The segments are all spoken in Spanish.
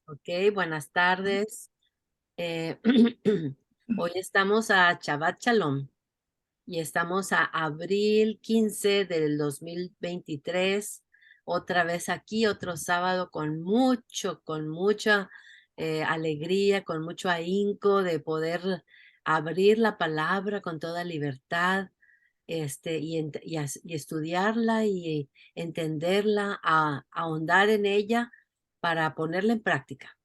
Ok, buenas tardes. Eh, Hoy estamos a Shabbat Shalom y estamos a abril 15 del 2023. Otra vez aquí, otro sábado con mucha alegría, con mucho ahínco de poder abrir la palabra con toda libertad, y estudiarla y entenderla, ahondar en ella para ponerla en práctica.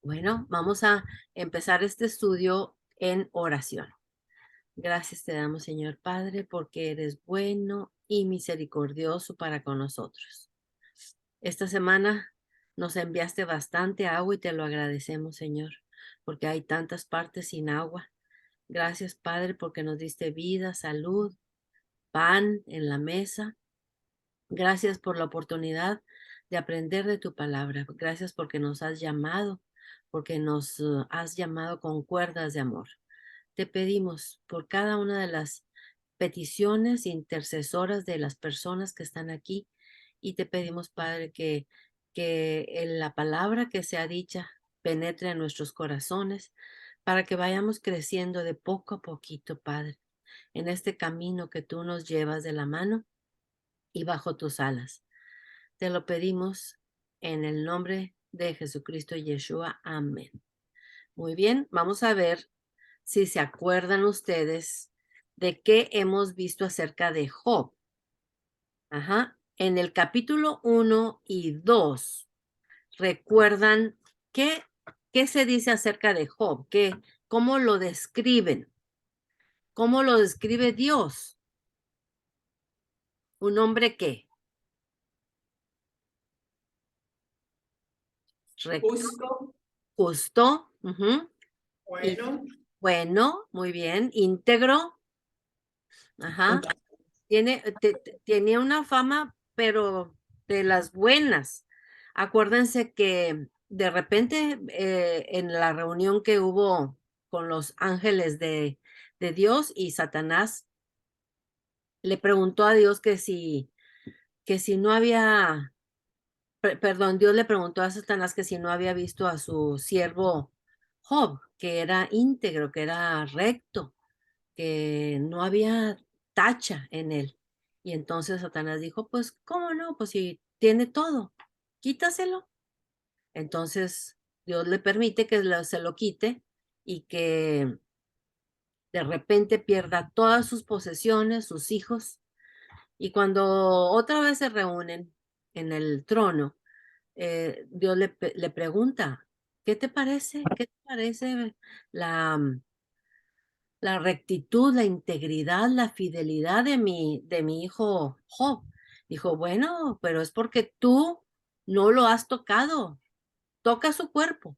Bueno, vamos a empezar este estudio en oración. Gracias te damos, Señor Padre, porque eres bueno y misericordioso para con nosotros. Esta semana nos enviaste bastante agua y te lo agradecemos, Señor, porque hay tantas partes sin agua. Gracias, Padre, porque nos diste vida, salud, pan en la mesa. Gracias por la oportunidad de aprender de tu palabra. Gracias porque nos has llamado, porque nos has llamado con cuerdas de amor. Te pedimos por cada una de las peticiones intercesoras de las personas que están aquí y te pedimos, Padre, que la palabra que sea dicha penetre en nuestros corazones para que vayamos creciendo de poco a poquito, Padre, en este camino que tú nos llevas de la mano y bajo tus alas. Te lo pedimos en el nombre de Jesucristo Yeshua. Amén. Muy bien, vamos a ver si se acuerdan ustedes de qué hemos visto acerca de Job. Ajá. En el capítulo 1 y 2, ¿recuerdan qué se dice acerca de Job? ¿Cómo lo describen? ¿Cómo lo describe Dios? ¿Un hombre qué? Recto, Justo, justo, y bueno, bueno, muy bien, íntegro, ajá. fantástico. Tenía una fama, pero de las buenas. Acuérdense que de repente en la reunión que hubo con los ángeles de Dios y Satanás, le preguntó a Dios que si no había, perdón, Dios le preguntó a Satanás que si no había visto a su siervo Job, que era íntegro, que era recto, que no había tacha en él. Y entonces Satanás dijo, pues, ¿cómo no? Pues si tiene todo, quítaselo. Entonces Dios le permite que se lo quite y que de repente pierda todas sus posesiones, sus hijos. Y cuando otra vez se reúnen en el trono, Dios le pregunta, ¿qué te parece? ¿Qué te parece la, la rectitud, la integridad, la fidelidad de mi hijo Job? Dijo, bueno, pero es porque tú no lo has tocado, toca su cuerpo.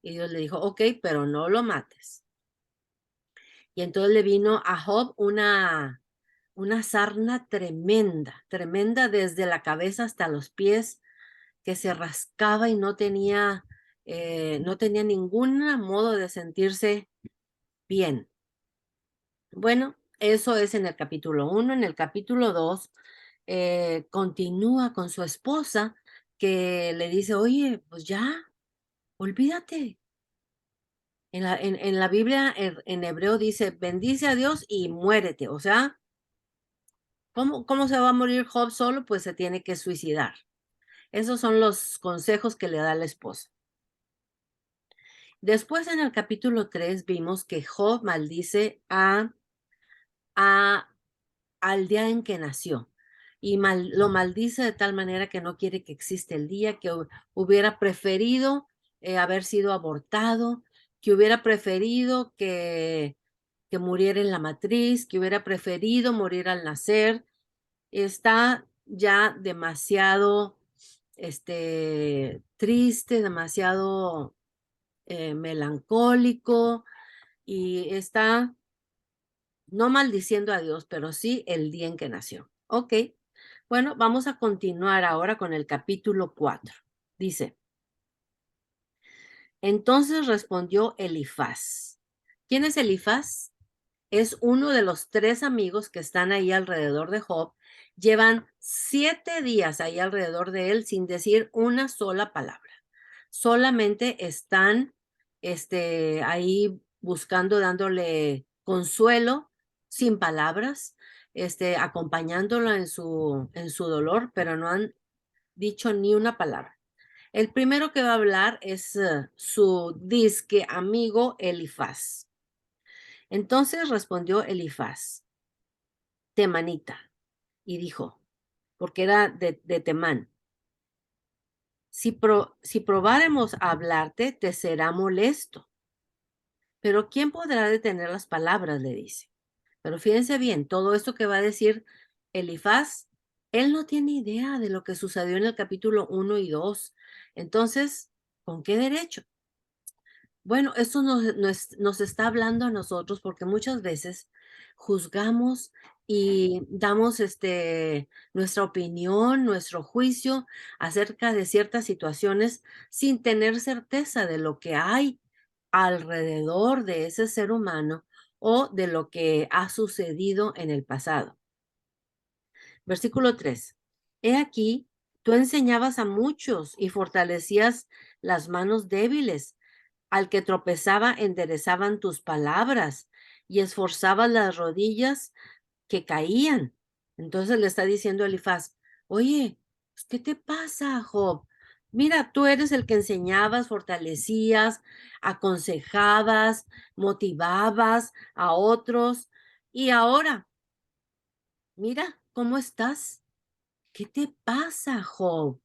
Y Dios le dijo, ok, pero no lo mates. Y entonces le vino a Job una sarna tremenda, tremenda desde la cabeza hasta los pies, que se rascaba y no tenía ningún modo de sentirse bien. Bueno, eso es en el capítulo 1. En el capítulo 2 continúa con su esposa que le dice, oye, pues ya, olvídate. En la Biblia, en hebreo dice, bendice a Dios y muérete. O sea, ¿cómo se va a morir Job solo? Pues se tiene que suicidar. Esos son los consejos que le da la esposa. Después en el capítulo 3 vimos que Job maldice a al día en que nació y lo maldice de tal manera que no quiere que exista el día, que hubiera preferido haber sido abortado, que hubiera preferido que muriera en la matriz, que hubiera preferido morir al nacer. Está ya demasiado triste, demasiado melancólico y está no maldiciendo a Dios, pero sí el día en que nació. Ok, bueno, vamos a continuar ahora con el capítulo 4. Dice, entonces respondió Elifaz. ¿Quién es Elifaz? Es uno de los 3 amigos que están ahí alrededor de Job. Llevan 7 días ahí alrededor de él sin decir una sola palabra. solamente están ahí buscando, dándole consuelo, sin palabras, acompañándolo en su dolor, pero no han dicho ni una palabra. El primero que va a hablar es su disque amigo Elifaz. Entonces respondió Elifaz, temanita, y dijo, porque era de Temán, si probáremos a hablarte, te será molesto. Pero ¿quién podrá detener las palabras? Le dice. Pero fíjense bien, todo esto que va a decir Elifaz, él no tiene idea de lo que sucedió en el capítulo 1 y 2. Entonces, ¿con qué derecho? Bueno, esto nos está hablando a nosotros porque muchas veces juzgamos y damos nuestra opinión, nuestro juicio acerca de ciertas situaciones sin tener certeza de lo que hay alrededor de ese ser humano o de lo que ha sucedido en el pasado. Versículo 3. He aquí, tú enseñabas a muchos y fortalecías las manos débiles. Al que tropezaba enderezaban tus palabras y esforzabas las rodillas que caían. Entonces le está diciendo Elifaz, oye, pues, ¿qué te pasa, Job? Mira, tú eres el que enseñabas, fortalecías, aconsejabas, motivabas a otros. Y ahora, mira, ¿cómo estás? ¿Qué te pasa, Job?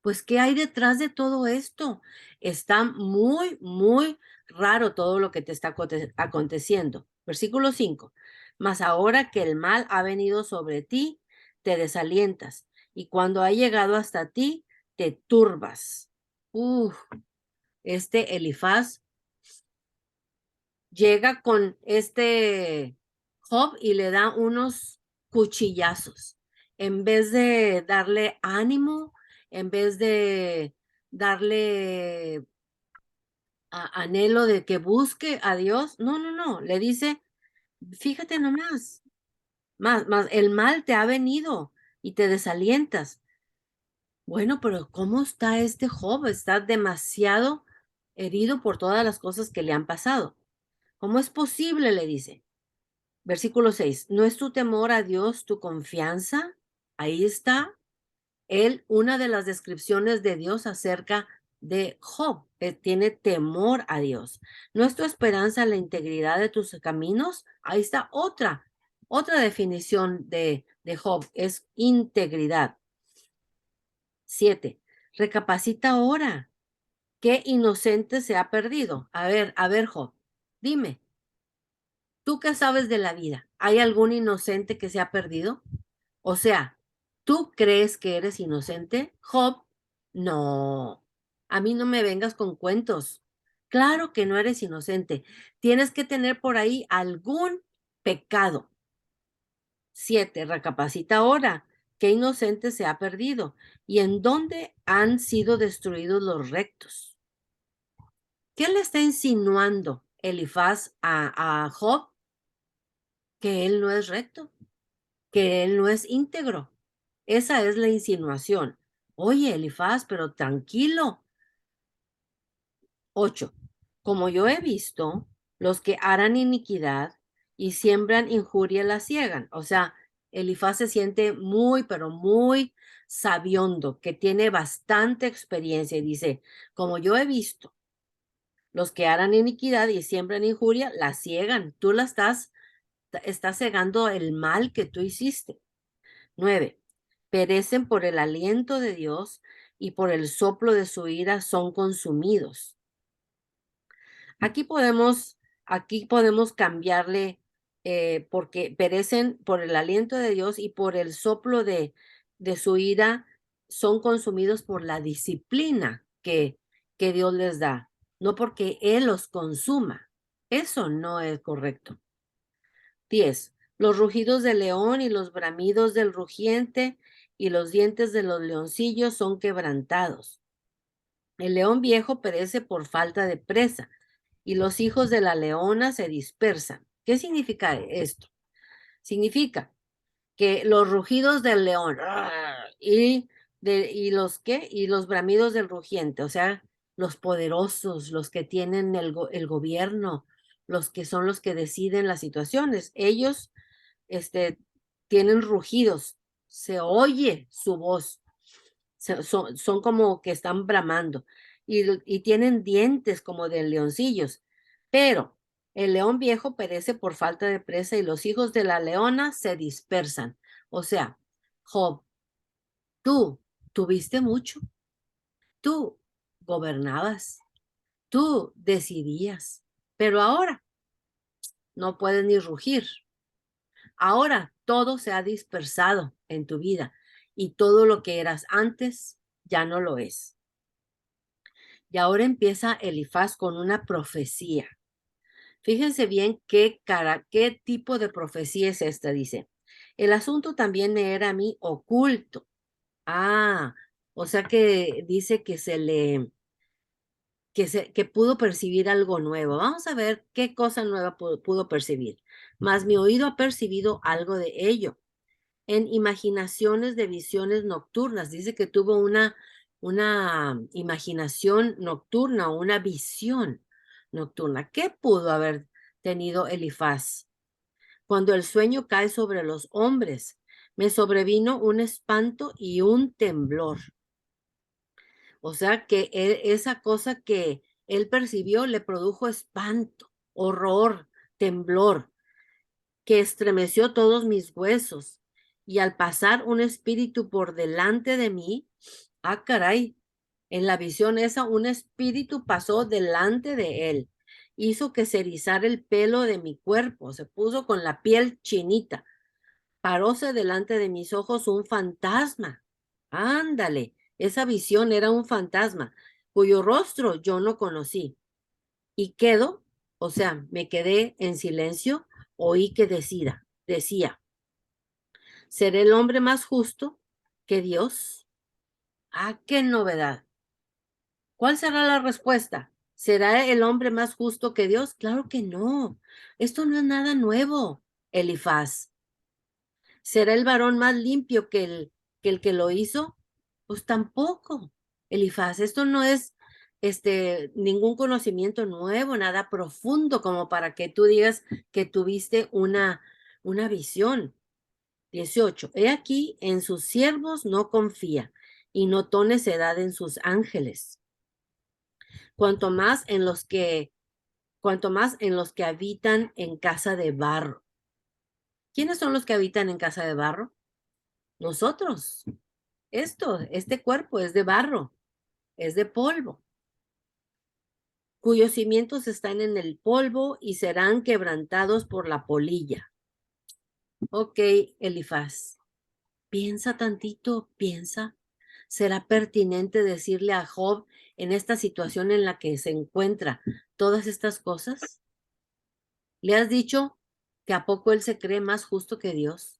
Pues, ¿qué hay detrás de todo esto? Está muy, muy raro todo lo que te está aconteciendo. Versículo 5. Mas ahora que el mal ha venido sobre ti, te desalientas, y cuando ha llegado hasta ti, te turbas. Uf, Elifaz llega con Job y le da unos cuchillazos. En vez de darle ánimo, en vez de darle anhelo de que busque a Dios, no, no, no, le dice, fíjate nomás, más el mal te ha venido y te desalientas. Bueno, pero ¿cómo está Job? Está demasiado herido por todas las cosas que le han pasado. ¿Cómo es posible? Le dice. Versículo 6. ¿No es tu temor a Dios tu confianza? Ahí está una de las descripciones de Dios acerca de Job. Tiene temor a Dios. ¿No es tu esperanza la integridad de tus caminos? Ahí está otra definición de Job, es integridad. 7. Recapacita ahora. ¿Qué inocente se ha perdido? A ver, Job, dime. ¿Tú qué sabes de la vida? ¿Hay algún inocente que se ha perdido? O sea, ¿tú crees que eres inocente, Job? No, a mí no me vengas con cuentos. Claro que no eres inocente. Tienes que tener por ahí algún pecado. 7. Recapacita ahora. ¿Qué inocente se ha perdido? ¿Y en dónde han sido destruidos los rectos? ¿Qué le está insinuando Elifaz a Job? Que él no es recto, que él no es íntegro. Esa es la insinuación. Oye, Elifaz, pero tranquilo. 8. Como yo he visto, los que harán iniquidad y siembran injuria la ciegan. O sea, Elifaz se siente muy, pero muy sabiondo, que tiene bastante experiencia y dice, como yo he visto, los que harán iniquidad y siembran injuria la ciegan. Tú estás cegando el mal que tú hiciste. 9. Perecen por el aliento de Dios y por el soplo de su ira son consumidos. Aquí podemos cambiarle porque perecen por el aliento de Dios y por el soplo de su ira son consumidos por la disciplina que Dios les da, no porque Él los consuma. Eso no es correcto. 10. Los rugidos del león y los bramidos del rugiente y los dientes de los leoncillos son quebrantados. El león viejo perece por falta de presa y los hijos de la leona se dispersan. ¿Qué significa esto? Significa que los rugidos del león y los bramidos del rugiente, o sea, los poderosos, los que tienen el gobierno, los que son los que deciden las situaciones. Ellos, tienen rugidos, se oye su voz, son como que están bramando y tienen dientes como de leoncillos, pero el león viejo perece por falta de presa y los hijos de la leona se dispersan. O sea, Job, tú tuviste mucho, tú gobernabas, tú decidías, pero ahora no puedes ni rugir. Ahora todo se ha dispersado en tu vida y todo lo que eras antes ya no lo es. Y ahora empieza Elifaz con una profecía. Fíjense bien qué tipo de profecía es esta, dice. El asunto también me era a mí oculto. Ah, o sea que dice que que pudo percibir algo nuevo. Vamos a ver qué cosa nueva pudo percibir. Mas mi oído ha percibido algo de ello en imaginaciones de visiones nocturnas. Dice que tuvo una imaginación nocturna o una visión nocturna. ¿Qué pudo haber tenido Elifaz? Cuando el sueño cae sobre los hombres, me sobrevino un espanto y un temblor. O sea que esa cosa que él percibió le produjo espanto, horror, temblor, que estremeció todos mis huesos. Y al pasar un espíritu por delante de mí, ah, caray, en la visión esa un espíritu pasó delante de él, hizo que se erizara el pelo de mi cuerpo, se puso con la piel chinita, paróse delante de mis ojos un fantasma. Ándale, esa visión era un fantasma, cuyo rostro yo no conocí. Y quedo, o sea, me quedé en silencio, oí que decía, ¿seré el hombre más justo que Dios? Ah, qué novedad. ¿Cuál será la respuesta? ¿Será el hombre más justo que Dios? Claro que no. Esto no es nada nuevo, Elifaz. ¿Será el varón más limpio que el que lo hizo? Pues tampoco, Elifaz. Esto no es ningún conocimiento nuevo, nada profundo como para que tú digas que tuviste una visión. 18. He aquí, en sus siervos no confía y no tome necedad en sus ángeles. Cuanto más en los que, cuanto más en los que habitan en casa de barro. ¿Quiénes son los que habitan en casa de barro? Nosotros. Este cuerpo es de barro, es de polvo, cuyos cimientos están en el polvo y serán quebrantados por la polilla. Ok, Elifaz, piensa tantito, piensa. ¿Será pertinente decirle a Job en esta situación en la que se encuentra todas estas cosas? ¿Le has dicho que a poco él se cree más justo que Dios?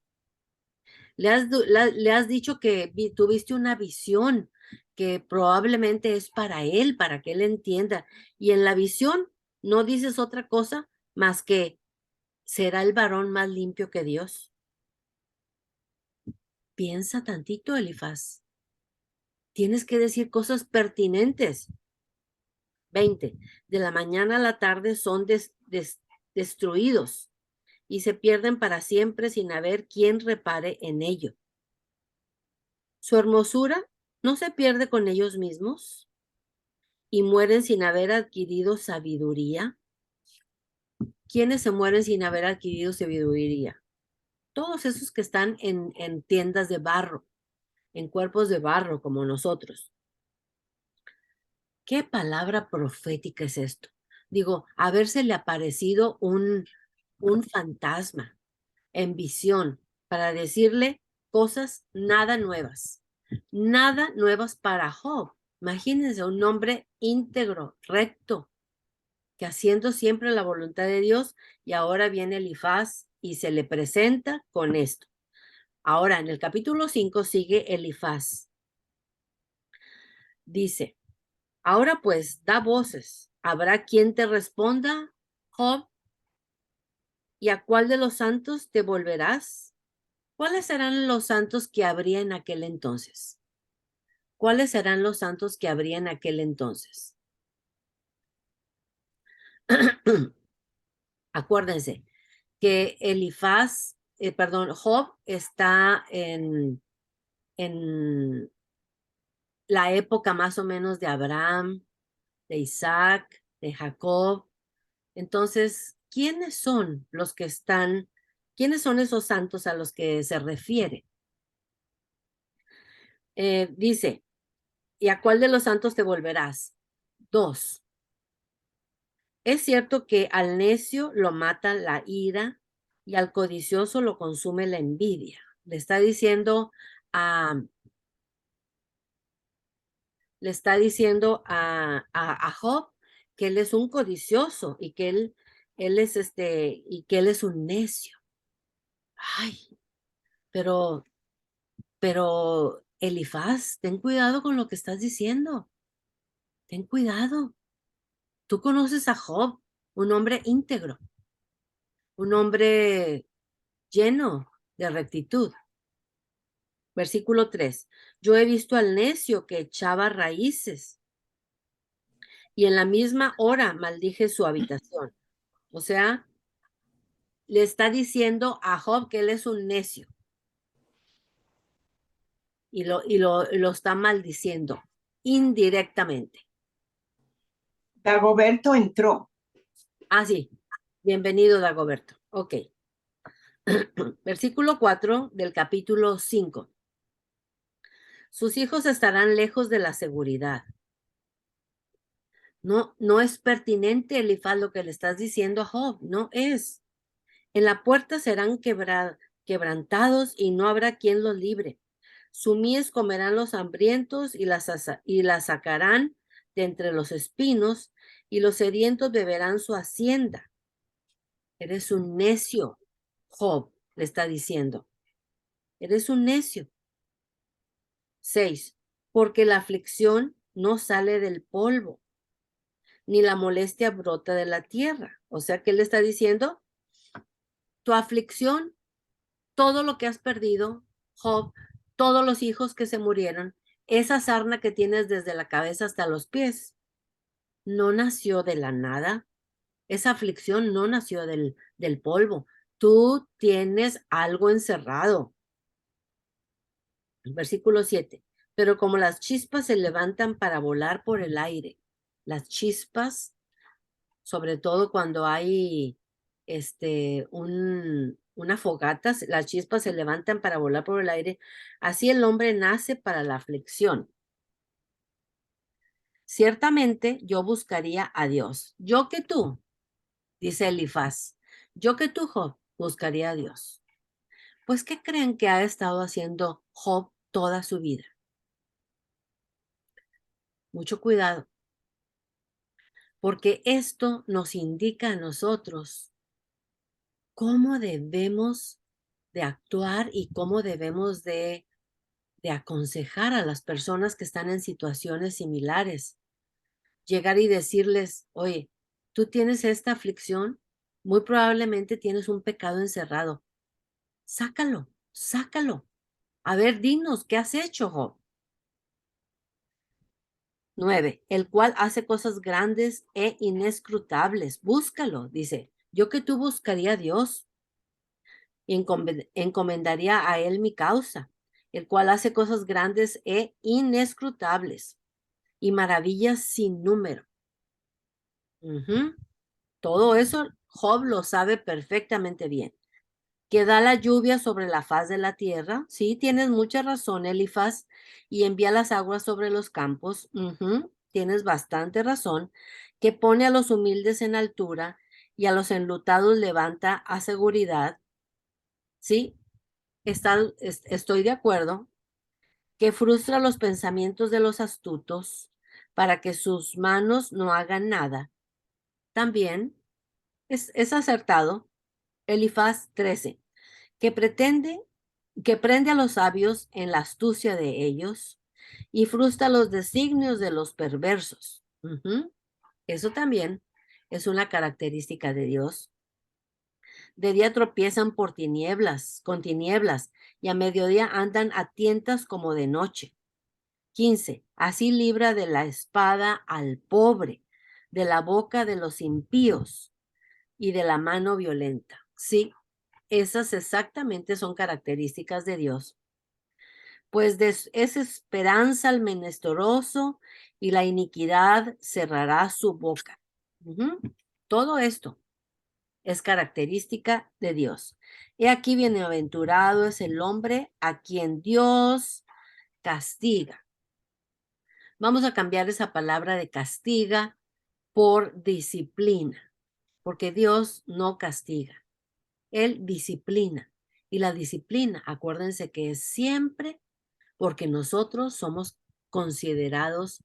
¿Le has dicho que tuviste una visión que probablemente es para él, para que él entienda? Y en la visión no dices otra cosa más que será el varón más limpio que Dios. Piensa tantito, Elifaz. Tienes que decir cosas pertinentes. 20. De la mañana a la tarde son destruidos y se pierden para siempre sin haber quien repare en ello. Su hermosura no se pierde con ellos mismos y mueren sin haber adquirido sabiduría. ¿Quiénes se mueren sin haber adquirido sabiduría? Todos esos que están en tiendas de barro, en cuerpos de barro como nosotros. ¿Qué palabra profética es esto? Digo, habérsele aparecido un fantasma en visión para decirle cosas nada nuevas para Job. Imagínense un hombre íntegro, recto, que haciendo siempre la voluntad de Dios, y ahora viene Elifaz y se le presenta con esto. Ahora, en el capítulo 5 sigue Elifaz. Dice, ahora pues, da voces. ¿Habrá quien te responda, Job? ¿Y a cuál de los santos te volverás? ¿Cuáles serán los santos que habría en aquel entonces? ¿Cuáles serán los santos que habría en aquel entonces? Acuérdense que Job está en la época más o menos de Abraham, de Isaac, de Jacob. Entonces, quiénes son esos santos a los que se refiere? Dice, ¿y a cuál de los santos te volverás? 2. Es cierto que al necio lo mata la ira y al codicioso lo consume la envidia. Le está diciendo a, Job que él es un codicioso y que él es un necio. Ay, pero Elifaz, ten cuidado con lo que estás diciendo. Ten cuidado. Tú conoces a Job, un hombre íntegro, un hombre lleno de rectitud. Versículo 3. Yo he visto al necio que echaba raíces y en la misma hora maldije su habitación. O sea, le está diciendo a Job que él es un necio y lo está maldiciendo indirectamente. Dagoberto entró. Ah, sí. Bienvenido, Dagoberto. Ok. Versículo 4 del capítulo 5. Sus hijos estarán lejos de la seguridad. No es pertinente, Elifaz, lo que le estás diciendo a Job. No es. En la puerta serán quebrantados y no habrá quien los libre. Su mies comerán los hambrientos y la sacarán de entre los espinos y los sedientos beberán su hacienda. Eres un necio, Job, le está diciendo. Eres un necio. 6. Porque la aflicción no sale del polvo, ni la molestia brota de la tierra. O sea, ¿qué le está diciendo? Tu aflicción, todo lo que has perdido, Job, todos los hijos que se murieron, esa sarna que tienes desde la cabeza hasta los pies, no nació de la nada. Esa aflicción no nació del polvo. Tú tienes algo encerrado. Versículo 7. Pero como las chispas se levantan para volar por el aire, las chispas, sobre todo cuando hay una fogata, las chispas se levantan para volar por el aire, así el hombre nace para la aflicción. Ciertamente yo buscaría a Dios. Yo que tú, dice Elifaz, yo que tú, Job, buscaría a Dios. Pues, ¿qué creen que ha estado haciendo Job toda su vida? Mucho cuidado, porque esto nos indica a nosotros cómo debemos de actuar y cómo debemos de aconsejar a las personas que están en situaciones similares. Llegar y decirles, oye, tú tienes esta aflicción, muy probablemente tienes un pecado encerrado. Sácalo, sácalo. A ver, dinos, ¿qué has hecho, Job? 9. El cual hace cosas grandes e inescrutables. Búscalo, dice. Yo que tú buscaría a Dios y encomendaría a él mi causa, el cual hace cosas grandes e inescrutables y maravillas sin número. Todo eso Job lo sabe perfectamente bien. Que da la lluvia sobre la faz de la tierra. Sí, tienes mucha razón, Elifaz. Y envía las aguas sobre los campos. Tienes bastante razón. Que pone a los humildes en altura y a los enlutados levanta a seguridad. Sí, estoy de acuerdo. Que frustra los pensamientos de los astutos para que sus manos no hagan nada. También es acertado. Elifaz 13. Que prende a los sabios en la astucia de ellos y frustra los designios de los perversos. Eso también es una característica de Dios. De día tropiezan con tinieblas, y a mediodía andan a tientas como de noche. 15. Así libra de la espada al pobre, de la boca de los impíos y de la mano violenta. Sí, esas exactamente son características de Dios. Pues es esperanza al menesteroso y la iniquidad cerrará su boca. Todo esto es característica de Dios. He aquí bienaventurado es el hombre a quien Dios castiga. Vamos a cambiar esa palabra de castiga por disciplina, porque Dios no castiga, Él disciplina. Y la disciplina, acuérdense que es siempre porque nosotros somos considerados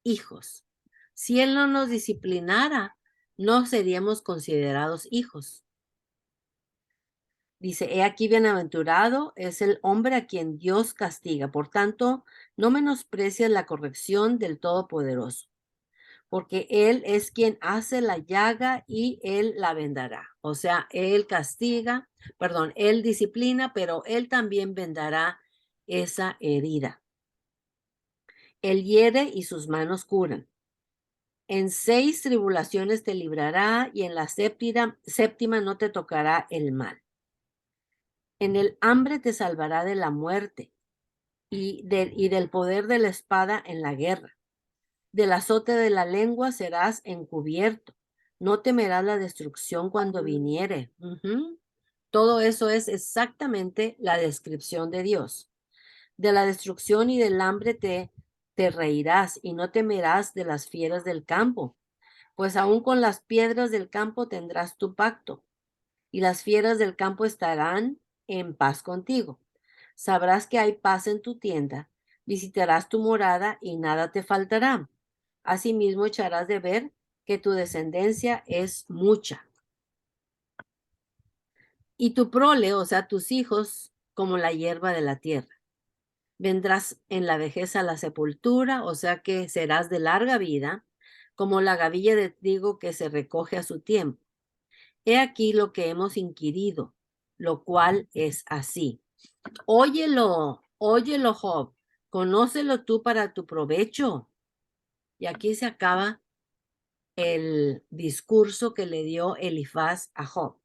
hijos. Si Él no nos disciplinara, no seríamos considerados hijos. Dice, he aquí bienaventurado es el hombre a quien Dios castiga. Por tanto, no menosprecies la corrección del Todopoderoso, porque Él es quien hace la llaga y Él la vendará. O sea, Él castiga, perdón, Él disciplina, pero Él también vendará esa herida. Él hiere y sus manos curan. En 6 tribulaciones te librará y en la séptima no te tocará el mal. En el hambre te salvará de la muerte y del poder de la espada en la guerra. Del azote de la lengua serás encubierto. No temerás la destrucción cuando viniere. Todo eso es exactamente la descripción de Dios. De la destrucción y del hambre te reirás y no temerás de las fieras del campo, pues aún con las piedras del campo tendrás tu pacto, y las fieras del campo estarán en paz contigo. Sabrás que hay paz en tu tienda, visitarás tu morada y nada te faltará. Asimismo echarás de ver que tu descendencia es mucha. Y tu prole, o sea, tus hijos, como la hierba de la tierra. Vendrás en la vejez a la sepultura, o sea que serás de larga vida, como la gavilla de trigo que se recoge a su tiempo. He aquí lo que hemos inquirido, lo cual es así. Óyelo, óyelo, Job, conócelo tú para tu provecho. Y aquí se acaba el discurso que le dio Elifaz a Job.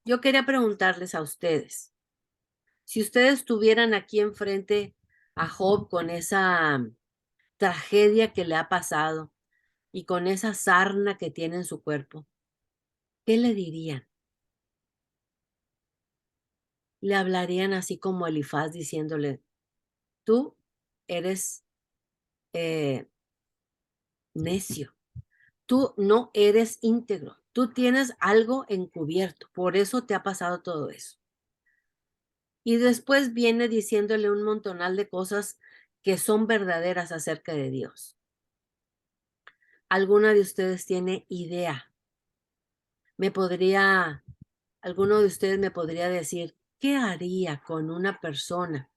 Yo quería preguntarles a ustedes, si ustedes estuvieran aquí enfrente a Job con esa tragedia que le ha pasado y con esa sarna que tiene en su cuerpo, ¿qué le dirían? Le hablarían así como Elifaz diciéndole, tú eres necio, tú no eres íntegro, tú tienes algo encubierto, por eso te ha pasado todo eso. Y después viene diciéndole un montonal de cosas que son verdaderas acerca de Dios. ¿Alguna de ustedes tiene idea? Alguno de ustedes me podría decir, ¿qué haría con una persona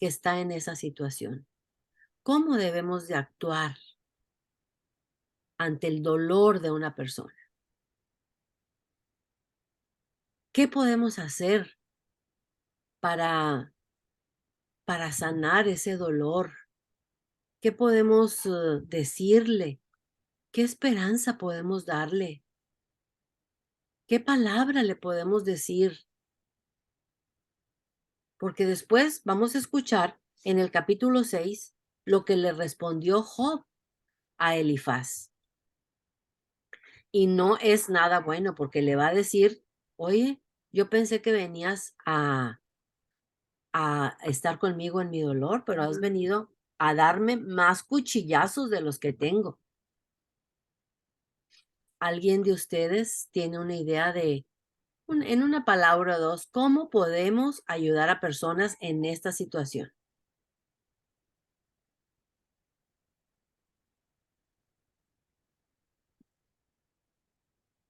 que está en esa situación? ¿Cómo debemos de actuar ante el dolor de una persona? ¿Qué podemos hacer para sanar ese dolor? ¿Qué podemos decirle? ¿Qué esperanza podemos darle? ¿Qué palabra le podemos decir? Porque después vamos a escuchar en el capítulo 6 lo que le respondió Job a Elifaz. Y no es nada bueno porque le va a decir, oye, yo pensé que venías a estar conmigo en mi dolor, pero has venido a darme más cuchillazos de los que tengo. ¿Alguien de ustedes tiene una idea de, en una palabra o dos, cómo podemos ayudar a personas en esta situación?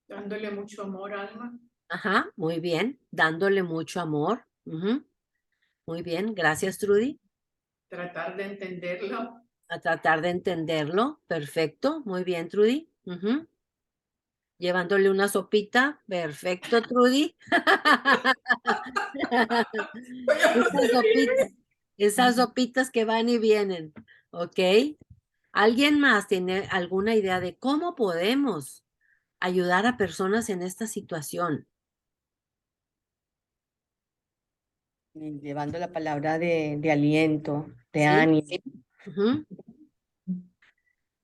Dándole mucho amor, Alma. Ajá, muy bien, dándole mucho amor. Muy bien, gracias, Trudy. Tratar de entenderlo. A tratar de entenderlo. Perfecto, muy bien, Trudy. Llevándole una sopita. Perfecto, Trudy. Esas sopitas que van y vienen, ¿ok? ¿Alguien más tiene alguna idea de cómo podemos ayudar a personas en esta situación? Y llevando la palabra de aliento, de ¿Sí? ánimo. Ujú.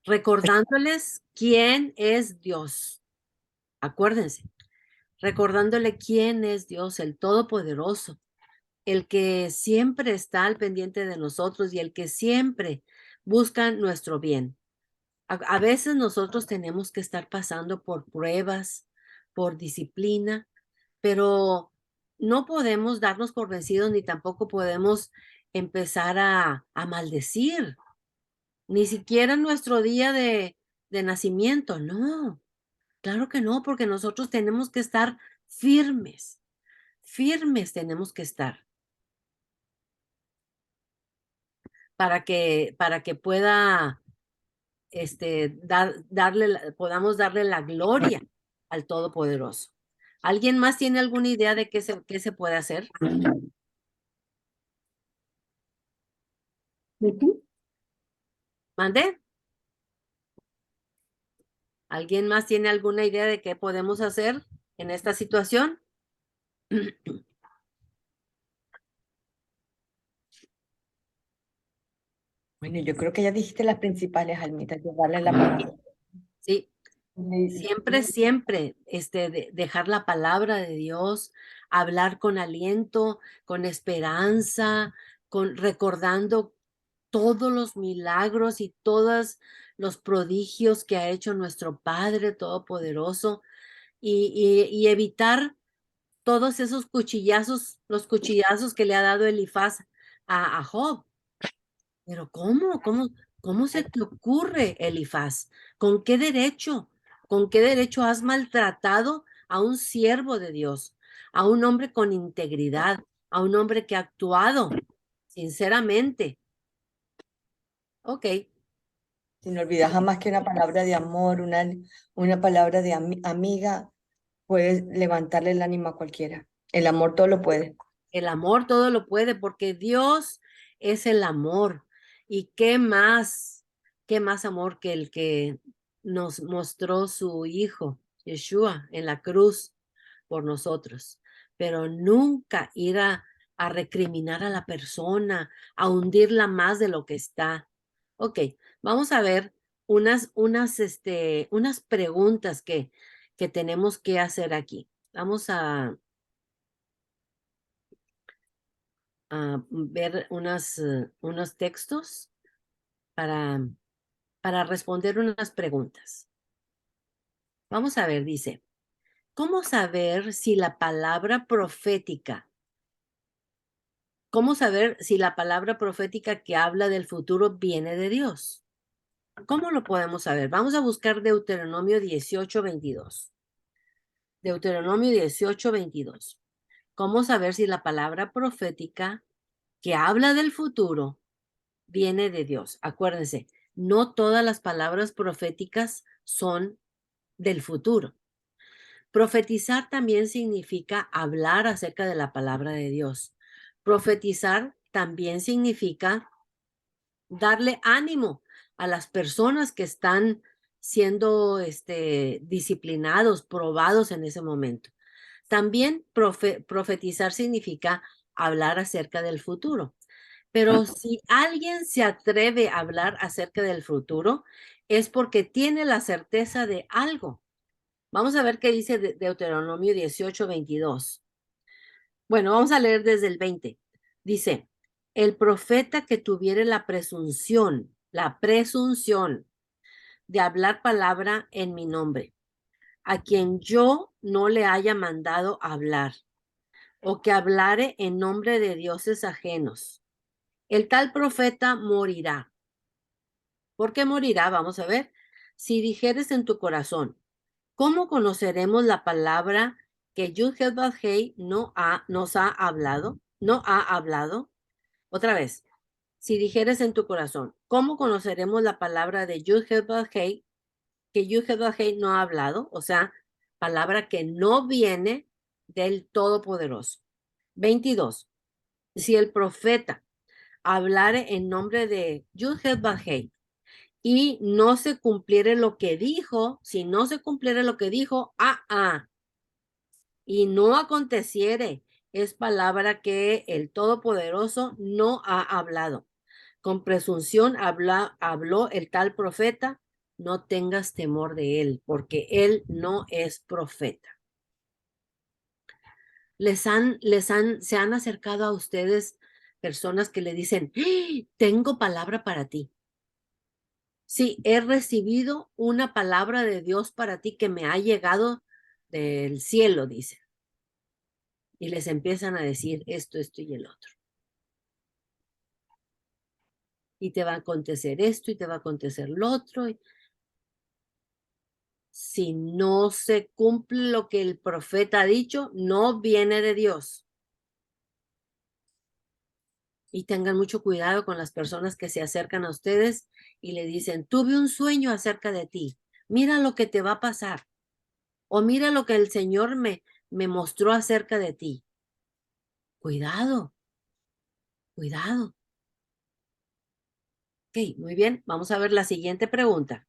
Recordándoles quién es Dios. Acuérdense, recordándole quién es Dios, el Todopoderoso, el que siempre está al pendiente de nosotros y el que siempre busca nuestro bien. A veces nosotros tenemos que estar pasando por pruebas, por disciplina, pero no podemos darnos por vencidos ni tampoco podemos empezar a maldecir, ni siquiera nuestro día de nacimiento, no, claro que no, porque nosotros tenemos que estar firmes, firmes tenemos que estar para que pueda podamos darle la gloria al Todopoderoso. ¿Alguien más tiene alguna idea de qué se puede hacer? Ujú. ¿Mande? ¿Alguien más tiene alguna idea de qué podemos hacer en esta situación? Bueno, yo creo que ya dijiste las principales, Almita, llevarle la palabra. Sí, Le- siempre, siempre, dejar la palabra de Dios, hablar con aliento, con esperanza, recordando todos los milagros y todos los prodigios que ha hecho nuestro Padre Todopoderoso y evitar todos esos cuchillazos, los cuchillazos que le ha dado Elifaz a Job. Pero ¿cómo se te ocurre, Elifaz? ¿Con qué derecho? ¿Con qué derecho has maltratado a un siervo de Dios, a un hombre con integridad, a un hombre que ha actuado sinceramente? Ok, Si no olvidas jamás que una palabra de amor, una palabra de amiga, puede levantarle el ánimo a cualquiera. El amor todo lo puede. el amor todo lo puede porque Dios es el amor. ¿Y qué más amor que el que nos mostró su Hijo, Yeshua, en la cruz por nosotros? Pero nunca ir a recriminar a la persona, a hundirla más de lo que está. Ok, vamos a ver unas preguntas que tenemos que hacer aquí. Vamos a ver unos textos para, para responder unas preguntas. Vamos a ver, dice, ¿cómo saber si la palabra profética, cómo saber si la palabra profética que habla del futuro viene de Dios? ¿Cómo lo podemos saber? Vamos a buscar Deuteronomio 18:22. Deuteronomio 18:22. ¿Cómo saber si la palabra profética que habla del futuro viene de Dios? Acuérdense, no todas las palabras proféticas son del futuro. Profetizar también significa hablar acerca de la palabra de Dios. Profetizar también significa darle ánimo a las personas que están siendo disciplinados, probados en ese momento. También profetizar significa hablar acerca del futuro. Pero si alguien se atreve a hablar acerca del futuro, es porque tiene la certeza de algo. Vamos a ver qué dice Deuteronomio 18:22. Bueno, vamos a leer desde el 20. Dice, el profeta que tuviere la presunción de hablar palabra en mi nombre, a quien yo no le haya mandado hablar, o que hablare en nombre de dioses ajenos, el tal profeta morirá. ¿Por qué morirá? Vamos a ver. Si dijeres en tu corazón, ¿cómo conoceremos la palabra que Yud-Heh-Vav-Hei nos ha hablado? No ha hablado. Otra vez. Si dijeres en tu corazón, ¿cómo conoceremos la palabra de Yud-Heh-Vav-Hei que Yud-Heh-Vav-Hei no ha hablado? O sea, palabra que no viene del Todopoderoso. 22. Si el profeta hablare en nombre de Yud-Heh-Vav-Hei y no se cumpliere lo que dijo, si no se cumpliere lo que dijo, y no aconteciere, es palabra que el Todopoderoso no ha hablado. Con presunción habló el tal profeta, no tengas temor de él, porque él no es profeta. Se han acercado a ustedes personas que le dicen, ¡Ah! Tengo palabra para ti. Sí, he recibido una palabra de Dios para ti que me ha llegado del cielo, dice. Y les empiezan a decir esto y el otro. Y te va a acontecer esto y te va a acontecer lo otro. Si no se cumple lo que el profeta ha dicho, no viene de Dios. Y tengan mucho cuidado con las personas que se acercan a ustedes y le dicen, tuve un sueño acerca de ti, mira lo que te va a pasar, o mira lo que el Señor me mostró acerca de ti. Cuidado, cuidado. Ok, muy bien, vamos a ver la siguiente pregunta.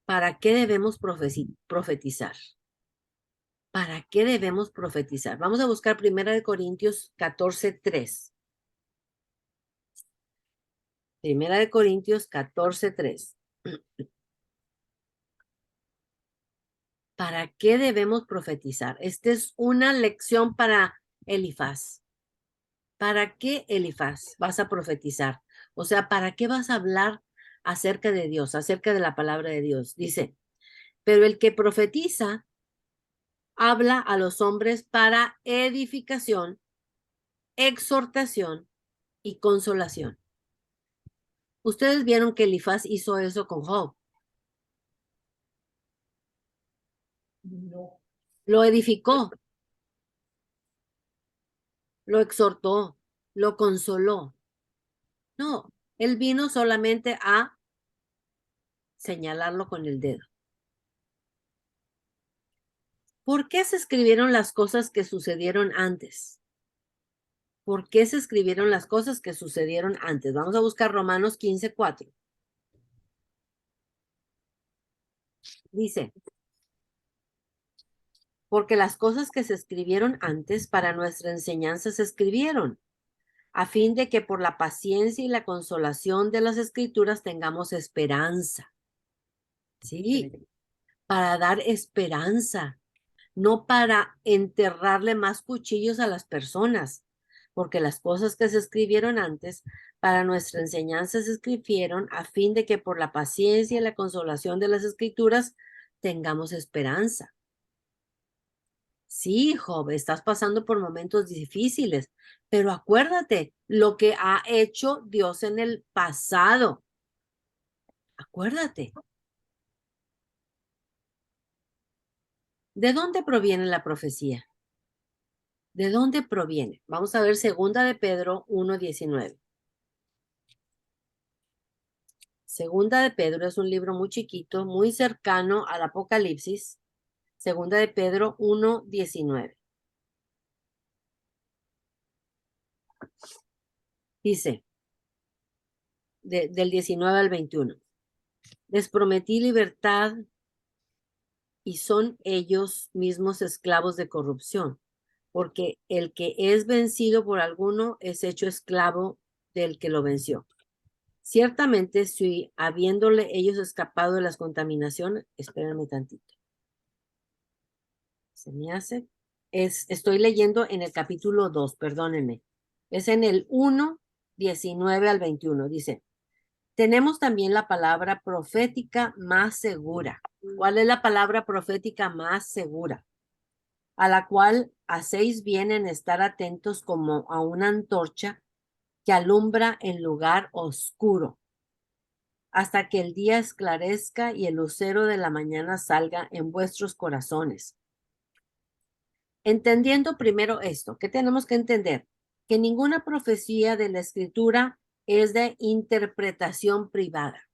¿Para qué debemos profetizar? ¿Para qué debemos profetizar? Vamos a buscar 1 Corintios 14:3. 1 Corintios 14:3. ¿Para qué debemos profetizar? Esta es una lección para Elifaz. ¿Para qué, Elifaz, vas a profetizar? O sea, ¿para qué vas a hablar acerca de Dios, acerca de la palabra de Dios? Dice, pero el que profetiza habla a los hombres para edificación, exhortación y consolación. Ustedes vieron que Elifaz hizo eso con Job. No. Lo edificó, lo exhortó, lo consoló. No, él vino solamente a señalarlo con el dedo. ¿Por qué se escribieron las cosas que sucedieron antes? ¿Por qué se escribieron las cosas que sucedieron antes? Vamos a buscar Romanos 15:4. Dice, porque las cosas que se escribieron antes para nuestra enseñanza se escribieron, a fin de que por la paciencia y la consolación de las escrituras tengamos esperanza. Sí, para dar esperanza, no para enterrarle más cuchillos a las personas, porque las cosas que se escribieron antes para nuestra enseñanza se escribieron a fin de que por la paciencia y la consolación de las escrituras tengamos esperanza. Sí, Job, estás pasando por momentos difíciles, pero acuérdate lo que ha hecho Dios en el pasado. Acuérdate. ¿De dónde proviene la profecía? ¿De dónde proviene? Vamos a ver 2 Pedro 1:19. Segunda de Pedro es un libro muy chiquito, muy cercano al Apocalipsis. Segunda de Pedro 1:19. Dice, del 19 al 21. Les prometí libertad y son ellos mismos esclavos de corrupción, porque el que es vencido por alguno es hecho esclavo del que lo venció. Ciertamente, si habiéndole ellos escapado de las contaminaciones, espérenme tantito. Se me hace. Estoy leyendo en el capítulo 2, perdónenme. Es en el 1:19 al 21. Dice, tenemos también la palabra profética más segura. ¿Cuál es la palabra profética más segura? A la cual hacéis bien en estar atentos como a una antorcha que alumbra en lugar oscuro, hasta que el día esclarezca y el lucero de la mañana salga en vuestros corazones. Entendiendo primero esto, ¿qué tenemos que entender? Que ninguna profecía de la Escritura es de interpretación privada.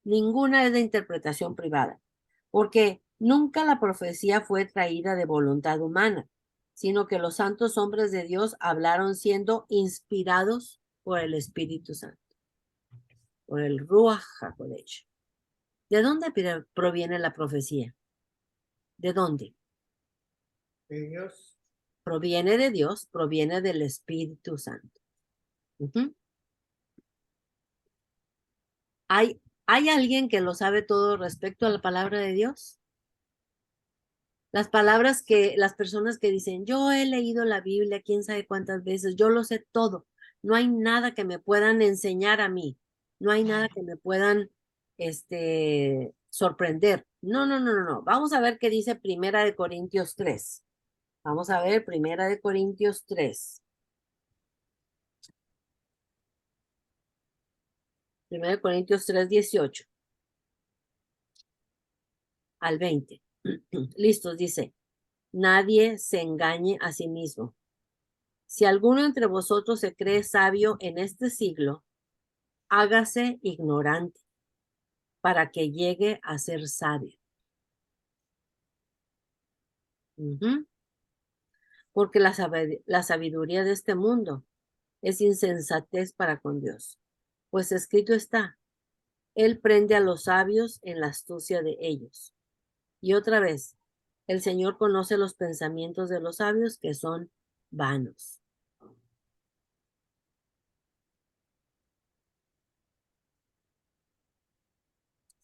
Ninguna es de interpretación privada, porque nunca la profecía fue traída de voluntad humana, sino que los santos hombres de Dios hablaron siendo inspirados por el Espíritu Santo. por el Ruach HaKodesh. ¿De dónde proviene la profecía? ¿De dónde? Dios. Proviene de Dios, proviene del Espíritu Santo. ¿Hay alguien que lo sabe todo respecto a la palabra de Dios? Las personas que dicen, yo he leído la Biblia quién sabe cuántas veces, yo lo sé todo. No hay nada que me puedan enseñar a mí. No hay nada que me puedan, sorprender. No, no, no, no, no. Vamos a ver qué dice Primera de Corintios 3. Vamos a ver Primera de Corintios 3. Primera de Corintios 3, 18 al 20. Listos, dice. Nadie se engañe a sí mismo. Si alguno entre vosotros se cree sabio en este siglo, hágase ignorante para que llegue a ser sabio. Porque la sabiduría de este mundo es insensatez para con Dios. Pues escrito está, Él prende a los sabios en la astucia de ellos. Y otra vez, el Señor conoce los pensamientos de los sabios que son vanos.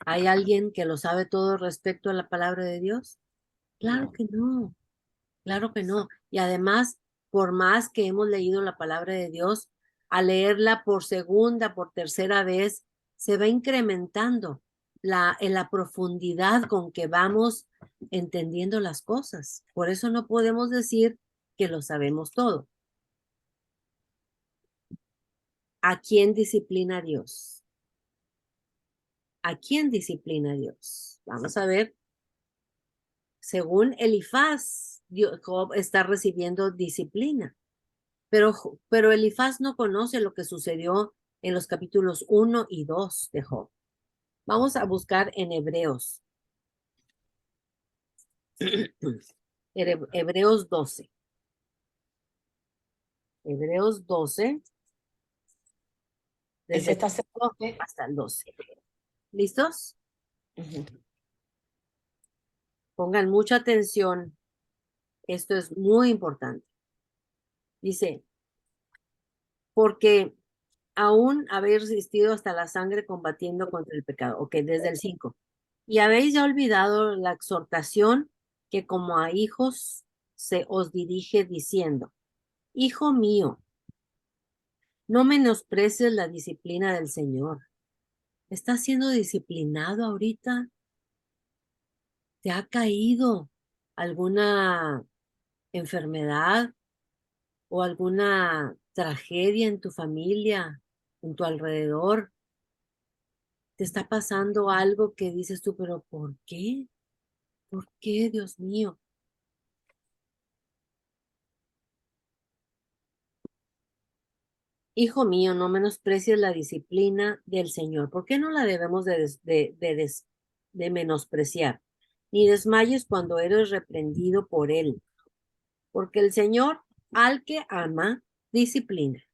¿Hay alguien que lo sabe todo respecto a la palabra de Dios? Claro que no, claro que no. Y además, por más que hemos leído la palabra de Dios, al leerla por segunda, por tercera vez, se va incrementando en la profundidad con que vamos entendiendo las cosas. Por eso no podemos decir que lo sabemos todo. ¿A quién disciplina Dios? ¿A quién disciplina Dios? Vamos a ver. Según Elifaz, Job está recibiendo disciplina, pero Elifaz no conoce lo que sucedió en los capítulos 1 y 2 de Job. Vamos a buscar en Hebreos. Hebreos 12. Hebreos 12. Desde Ese está el 12 hasta el 12. ¿Listos? Pongan mucha atención. Esto es muy importante. Dice, porque aún habéis resistido hasta la sangre combatiendo contra el pecado. Ok, desde el 5. Y habéis ya olvidado la exhortación que como a hijos se os dirige diciendo, Hijo mío, no menosprecies la disciplina del Señor. ¿Estás siendo disciplinado ahorita? ¿Te ha caído alguna enfermedad o alguna tragedia en tu familia, en tu alrededor? ¿Te está pasando algo que dices tú, pero ¿por qué? ¿Por qué, Dios mío? Hijo mío, no menosprecies la disciplina del Señor. ¿Por qué no la debemos de menospreciar? Ni desmayes cuando eres reprendido por Él. Porque el Señor, al que ama, disciplina.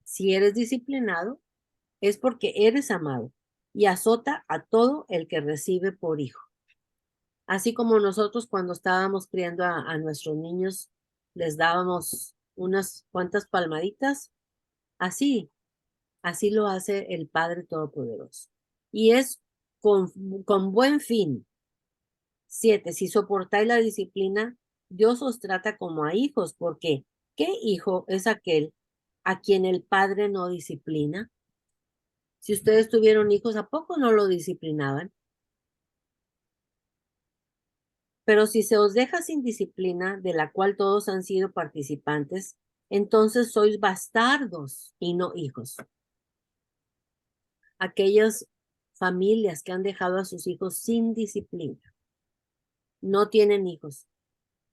Si eres disciplinado, es porque eres amado y azota a todo el que recibe por hijo. Así como nosotros cuando estábamos criando a nuestros niños, les dábamos unas cuantas palmaditas, así lo hace el Padre Todopoderoso. Y es con buen fin. 7. Si soportáis la disciplina, Dios os trata como a hijos, porque ¿qué hijo es aquel a quien el Padre no disciplina? Si ustedes tuvieron hijos, ¿a poco no lo disciplinaban? Pero si se os deja sin disciplina, de la cual todos han sido participantes, entonces sois bastardos y no hijos. Aquellas familias que han dejado a sus hijos sin disciplina, no tienen hijos,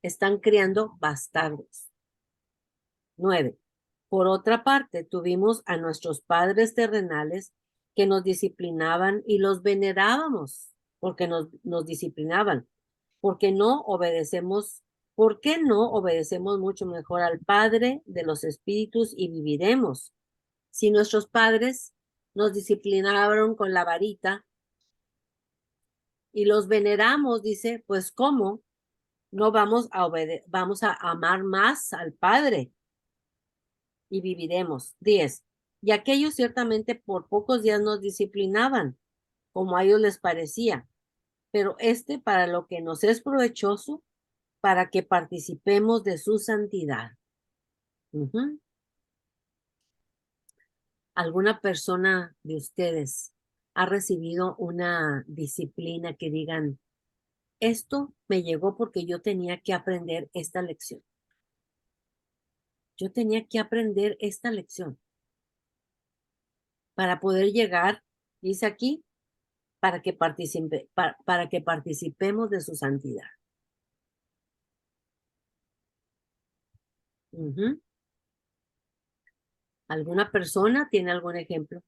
están criando bastardos. 9. Por otra parte, tuvimos a nuestros padres terrenales que nos disciplinaban y los venerábamos porque nos disciplinaban. ¿Por qué no obedecemos mucho mejor al Padre de los Espíritus y viviremos? Si nuestros padres nos disciplinaron con la varita y los veneramos, dice, pues ¿cómo? No vamos vamos a amar más al Padre y viviremos. 10. Y aquellos ciertamente por pocos días nos disciplinaban, como a ellos les parecía, pero para lo que nos es provechoso, para que participemos de su santidad. ¿Alguna persona de ustedes ha recibido una disciplina que digan, esto me llegó porque yo tenía que aprender esta lección? Yo tenía que aprender esta lección para poder llegar, dice aquí, para que para que participemos de su santidad. ¿Alguna persona tiene algún ejemplo?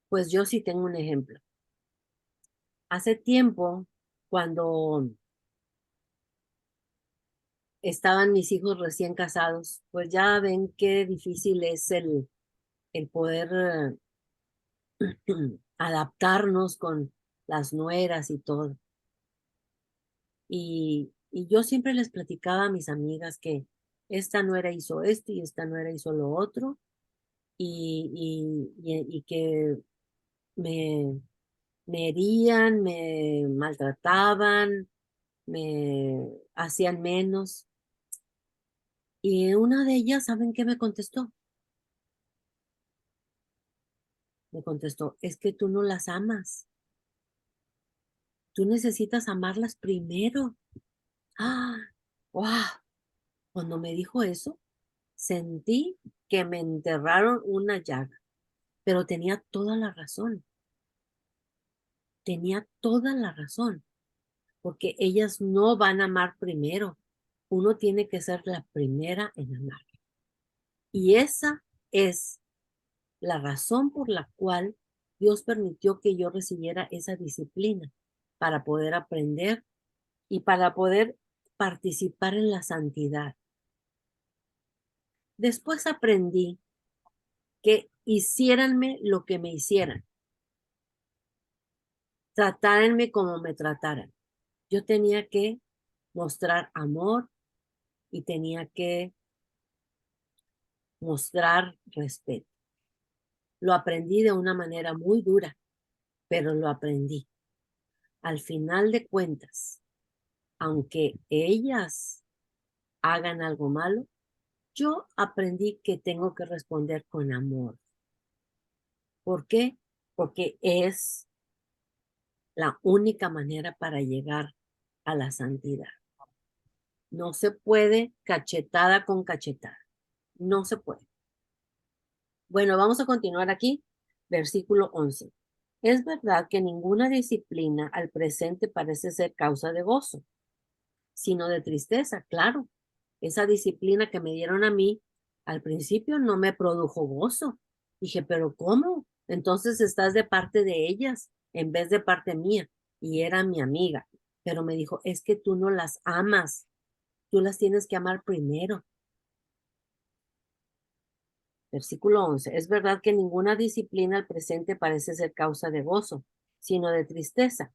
Pues yo sí tengo un ejemplo. Hace tiempo, cuando estaban mis hijos recién casados, pues ya ven qué difícil es el poder adaptarnos con las nueras y todo. Y yo siempre les platicaba a mis amigas que esta nuera hizo esto y esta nuera hizo lo otro y que me, me herían, me maltrataban, me hacían menos. Y una de ellas, ¿saben qué me contestó? Me contestó, es que tú no las amas. Tú necesitas amarlas primero. ¡Ah! ¡Wow! Cuando me dijo eso, sentí que me enterraron una llaga, pero tenía toda la razón. Tenía toda la razón, porque ellas no van a amar primero. Uno tiene que ser la primera en amar. Y esa es la razón por la cual Dios permitió que yo recibiera esa disciplina para poder aprender y para poder participar en la santidad. Después aprendí que hiciéranme lo que me hicieran, tratárenme como me trataran. Yo tenía que mostrar amor y tenía que mostrar respeto. Lo aprendí de una manera muy dura, pero lo aprendí. Al final de cuentas, aunque ellas hagan algo malo, yo aprendí que tengo que responder con amor. ¿Por qué? Porque es la única manera para llegar a la santidad. No se puede cachetada con cachetada. No se puede. Bueno, vamos a continuar aquí. Versículo 11. Es verdad que ninguna disciplina al presente parece ser causa de gozo, sino de tristeza, claro. Esa disciplina que me dieron a mí, al principio no me produjo gozo. Dije, pero ¿cómo? Entonces estás de parte de ellas en vez de parte mía. Y era mi amiga. Pero me dijo, es que tú no las amas. Tú las tienes que amar primero. Versículo 11. Es verdad que ninguna disciplina al presente parece ser causa de gozo, sino de tristeza,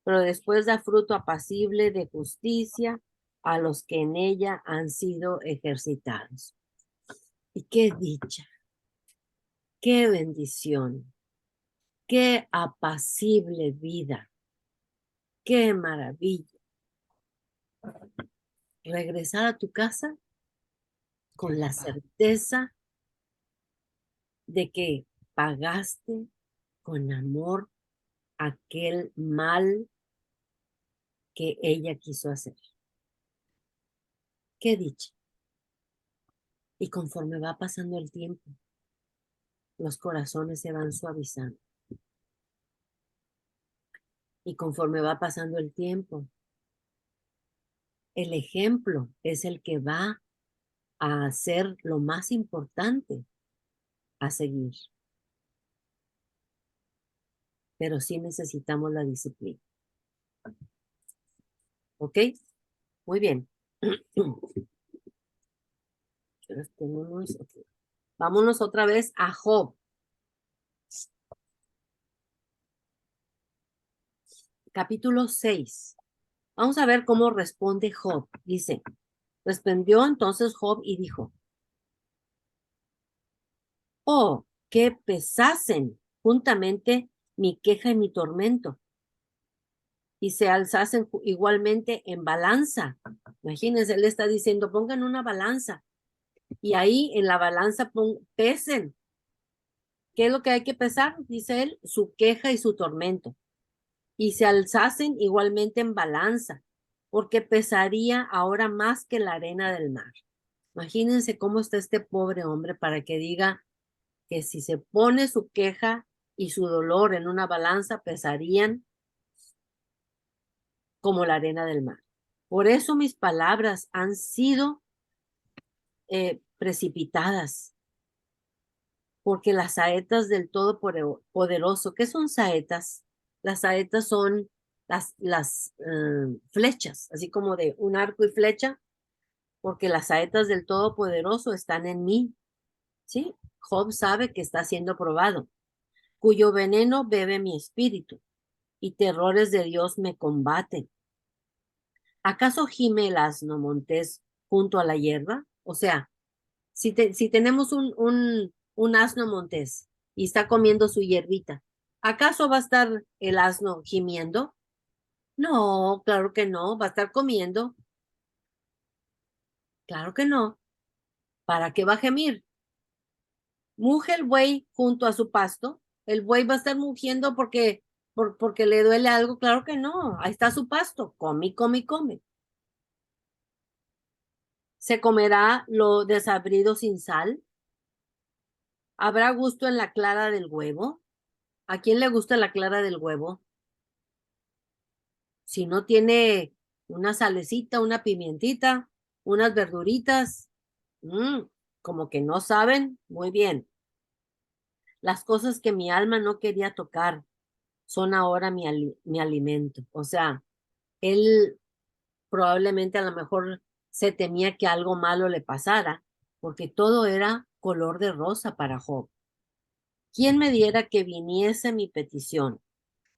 pero después da fruto apacible de justicia a los que en ella han sido ejercitados. Y qué dicha, qué bendición, qué apacible vida, qué maravilla. Regresar a tu casa con la certeza de que pagaste con amor aquel mal que ella quiso hacer. Qué dicha. Y conforme va pasando el tiempo, los corazones se van suavizando. Y conforme va pasando el tiempo, el ejemplo es el que va a ser lo más importante a seguir. Pero sí necesitamos la disciplina. ¿Ok? Muy bien. ¿Qué horas tenemos? Okay. Vámonos otra vez a Job. Capítulo 6. Vamos a ver cómo responde Job. Dice, respondió entonces Job y dijo, oh, que pesasen juntamente mi queja y mi tormento, y se alzasen igualmente en balanza. Imagínense, él está diciendo, pongan una balanza, y ahí en la balanza pesen. ¿Qué es lo que hay que pesar? Dice él, su queja y su tormento. Y se alzasen igualmente en balanza, porque pesaría ahora más que la arena del mar. Imagínense cómo está este pobre hombre para que diga que si se pone su queja y su dolor en una balanza, pesarían como la arena del mar. Por eso mis palabras han sido precipitadas, porque las saetas del Todopoderoso, ¿qué son saetas? Las saetas son las flechas, así como de un arco y flecha, porque las saetas del Todopoderoso están en mí, ¿sí? Job sabe que está siendo probado, cuyo veneno bebe mi espíritu, y terrores de Dios me combaten. ¿Acaso gime el asno montés junto a la hierba? O sea, si tenemos un asno montés y está comiendo su hierbita, ¿acaso va a estar el asno gimiendo? No, claro que no, va a estar comiendo. Claro que no. ¿Para qué va a gemir? Muge el buey junto a su pasto. ¿El buey va a estar mugiendo porque le duele algo? Claro que no. Ahí está su pasto. Come, come, come. ¿Se comerá lo desabrido sin sal? ¿Habrá gusto en la clara del huevo? ¿A quién le gusta la clara del huevo? Si no tiene una salecita, una pimientita, unas verduritas, como que no saben, muy bien. Las cosas que mi alma no quería tocar son ahora mi alimento. O sea, él probablemente a lo mejor se temía que algo malo le pasara, porque todo era color de rosa para Job. ¿Quién me diera que viniese mi petición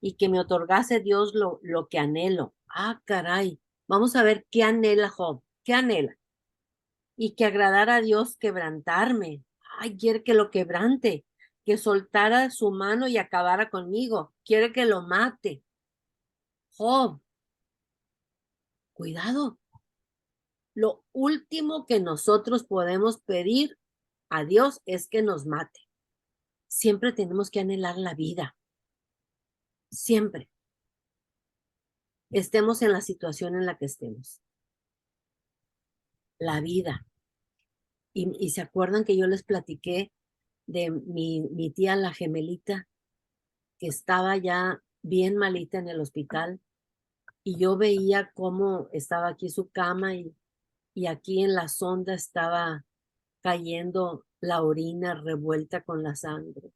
y que me otorgase Dios lo que anhelo? Ah, caray. Vamos a ver qué anhela Job. ¿Qué anhela? Y que agradara a Dios quebrantarme. Ay, quiere que lo quebrante, que soltara su mano y acabara conmigo. Quiere que lo mate. Job, cuidado. Lo último que nosotros podemos pedir a Dios es que nos mate. Siempre tenemos que anhelar la vida. Siempre. Estemos en la situación en la que estemos. La vida. Y se acuerdan que yo les platiqué de mi tía, la gemelita, que estaba ya bien malita en el hospital, y yo veía cómo estaba aquí su cama y aquí en la sonda estaba cayendo la orina revuelta con la sangre.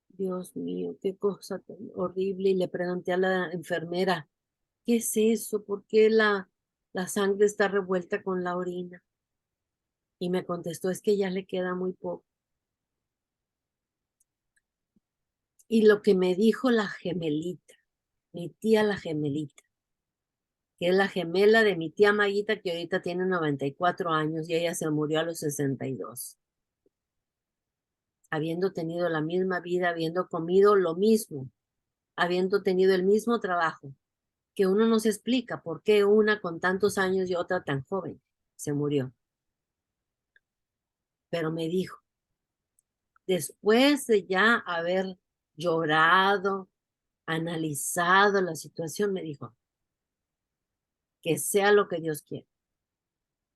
Dios mío, qué cosa tan horrible. Y le pregunté a la enfermera, ¿qué es eso? ¿Por qué la sangre está revuelta con la orina? Y me contestó, es que ya le queda muy poco. Y lo que me dijo la gemelita, mi tía la gemelita, que es la gemela de mi tía Maguita, que ahorita tiene 94 años y ella se murió a los 62. Habiendo tenido la misma vida, habiendo comido lo mismo, habiendo tenido el mismo trabajo, que uno no se explica por qué una con tantos años y otra tan joven se murió. Pero me dijo, después de ya haber llorado, analizado la situación, me dijo, que sea lo que Dios quiere.